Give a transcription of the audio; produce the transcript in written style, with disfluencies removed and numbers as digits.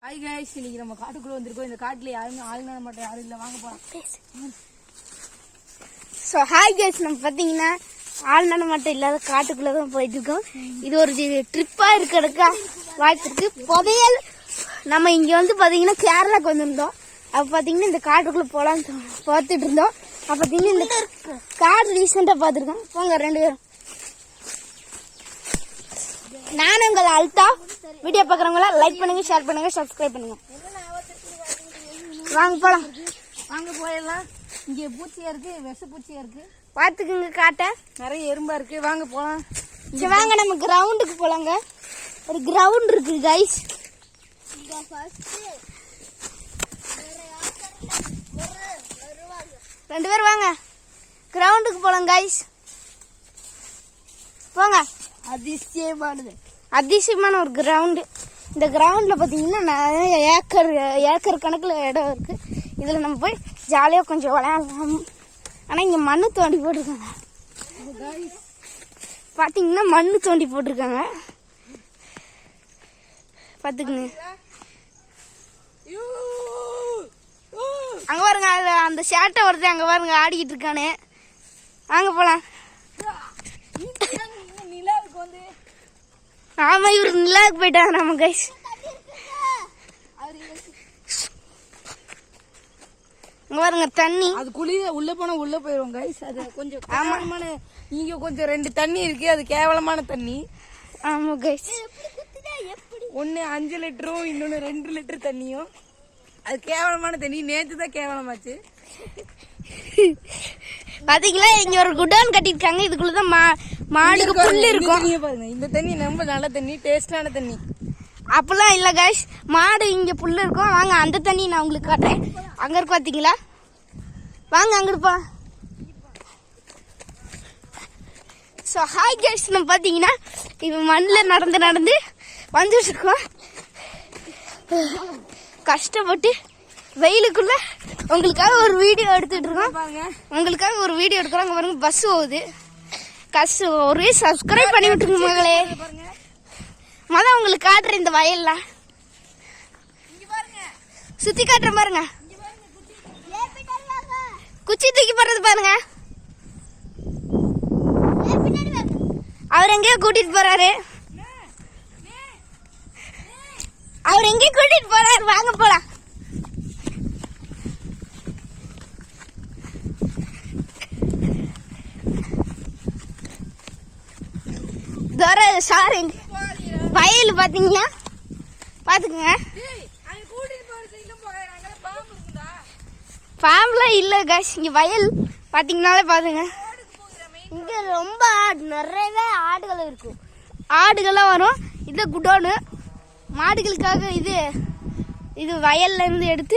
Hi guys, இன்னைக்கு நம்ம காட்டுக்குள்ள வந்திருக்கோம். இந்த காட்டுல யாரும் ஆளுங்க மட்டும் யாரும் இல்ல. வாங்க போலாம். சோ ஹாய் गाइस, நம்ம பாத்தீங்கன்னா ஆளுங்க மட்டும் இல்லாத காட்டுக்குள்ள தான் போயிட்டு இருக்கோம். இது ஒரு ட்ரிப்பா இருக்கிறதுக்கா வாய்ப்பு இருக்கு. புதையல் நம்ம இங்க வந்து பாத்தீங்கன்னா கேரளாக்கு வந்திருந்தோம். அப்ப பாத்தீங்கன்னா இந்த காட்டுக்குள்ள போலான்னு பார்த்துட்டு இருந்தோம். அப்ப பாத்தீங்கன்னா இந்த காடு ரீசெண்டா பாத்துருக்கோம். போங்க ரெண்டு பேரும். நானும் உங்களை அல்டா. வீடியோ பாக்குறவங்கள லைக் பண்ணுங்க, ஷேர் பண்ணுங்க, சப்ஸ்கிரைப் பண்ணுங்க. வாங்க போலாம். வாங்க போயிடலாம். இங்க பூச்சியா இருக்கு, விஷ பூச்சியா இருக்கு. பாத்துக்குங்க காட்ட நிறைய எறும்பா இருக்கு. வாங்க போலாம். சரி வாங்க நம்ம கிரவுண்டுக்கு போலாங்க. ஒரு கிரவுண்ட் இருக்கு गाइस. ரெண்டு பேர் வாங்க கிரவுண்டுக்கு போலாம் गाइस. போங்க. அதிசயமான ஒரு கிரவுண்டு. இந்த கிரவுண்ட்ல பாத்தீங்கன்னா நிறைய ஏக்கர் கணக்குல இடம் இருக்கு. இதுல நம்ம போய் ஜாலியா கொஞ்சம் விளையாடலாம். ஆனா இங்க மண்ணு தோண்டி போட்டிருக்காங்க. பாத்தீங்கன்னா மண்ணு தோண்டி போட்டிருக்காங்க. பாத்துக்குங்க. அங்க பாருங்க, அந்த சேட்டை வருது. அங்க பாருங்க ஆடிக்கிட்டு இருக்கானு. வாங்க போலாம். ஆமா, இவரு நிலாவுக்கு போயிட்டாங்க நம்ம गाइस. இங்க பாருங்க தண்ணி. அது குளிர உள்ள போனா உள்ள போயிரும் गाइस. அது கொஞ்சம் கேவலமான, இங்க கொஞ்சம் ரெண்டு தண்ணி இருக்கு. அது கேவலமான தண்ணி. ஆமா गाइस. ஒன்னு 5 லிட்டரும் இன்னொன்னு 2 லிட்டர் தண்ணியும். அது கேவலமான தண்ணி. நேத்து தான் கேவலமாச்சு. பாத்தீங்களா, இங்க ஒரு குடோன் கட்டிருக்காங்க. இதுக்குள்ளதான் மாடுக்கு புல்லு இருக்கும். பாருங்க, இந்த தண்ணி ரொம்ப நல்ல தண்ணி, டேஸ்டான தண்ணி. அப்பெல்லாம் இல்ல गाइस, மாடு இங்க புல்லு இருக்கும். வாங்க அந்த தண்ணி நான் உங்களுக்கு காட்டுறேன். அங்க இருக்கு பாத்தீங்களா, வாங்க அங்க இருப்பா. சோ ஹாய் गाइस, நம்ம பாத்தீங்கன்னா இப்ப மண்ணுல நடந்து நடந்து வந்துட்டு இருக்கோம். கஷ்டப்பட்டு வெயிலுக்குள்ள உங்களுக்காக ஒரு வீடியோ எடுத்துட்டு இருக்கோம். உங்களுக்காக ஒரு வீடியோ எடுக்கிறோம். பாருங்க பஸ் போகுது. ஒரே சப்ஸ்கிரைப் பண்ணி விட்டுருங்க மகளே. மொதல் உங்களுக்கு காட்டுறேன் இந்த வயல்ல சுத்தி காட்டுற பாருங்க. குச்சி தூக்கி போறது பாருங்க. அவர் எங்கேயோ கூட்டிட்டு போறாரு. வாங்க போலாம். வயல் பாத்தீங்களா, பாத்துக்குங்க. பாம்புலாம் இல்ல गाइस. இங்க வயல் பாத்தீங்கன்னாலே பாத்துங்க. இங்க ரொம்ப நிறைய ஆடுகள் இருக்கும். ஆடுகள்லாம் வரும். இது குடோனு மாடுகளுக்காக. இது வயல்ல இருந்து எடுத்து